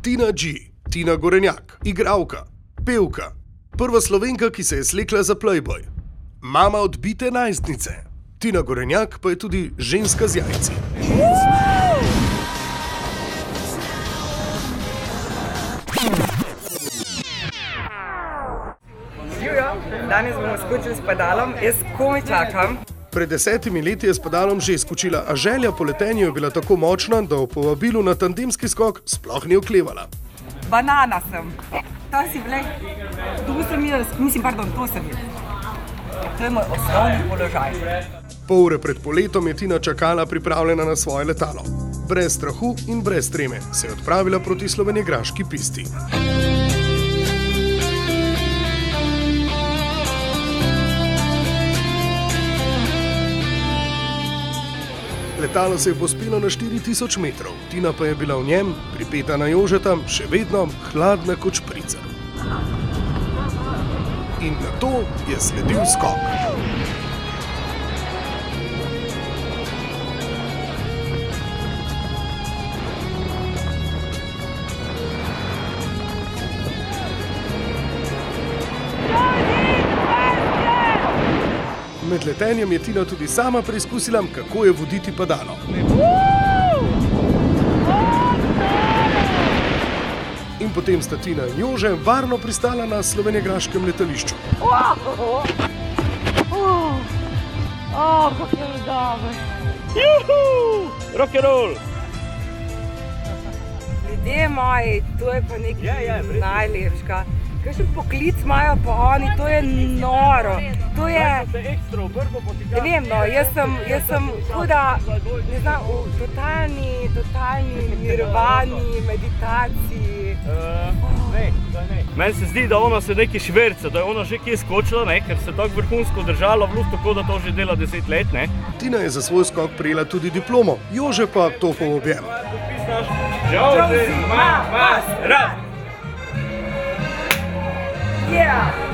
Tina G, Tina Gorenjak, igralka, pevka, prva Slovenka, ki se je slekla za Playboy, mama odbite najstnice. Tina Gorenjak pa je tudi ženska z jajci. Danes bomo skočili s padalom, jaz komaj čakam. Pred 10 leti je s padalom že skočila, a želja po letenju je bila tako močna, da o povabilu na tandemski skok sploh ni oklevala. Banana sem. Ta si vlej. Tu sem jaz, to sem jaz. To je moj osnovni položaj. Pol ure pred poletom je Tina čakala pripravljena na svoje letalo. Brez strahu in brez treme se je odpravila proti slovenjegraški pisti. Letalo se je povzpelo na 4000 metrov, Tina pa je bila v njem, pripeta na Jožeta, še vedno hladna kot špricer. In na to je sledil skok. Med letenjem je Tina tudi sama preizkusila, kako je voditi padalo. In potem sta Tina in Jože varno pristala na slovenjegraškem letališču. Kako je dobro. Rock and roll! Ljudje moji, to je pa nekaj najlepšega. Kakšen poklic imajo pa oni, to je noro. To je, ne vem, no, jaz sem huda, ne znam, v totalni nirvani, meditaciji. Meni se zdi, da ona se nekaj šverca, da je ona že kje skočila, ker se tako vrhunsko držala v luft, tako da to že dela 10 let. Tina je za svoj skok prejela tudi diplomo, Jože pa to po objem. Jože ima vas rad! Yeah!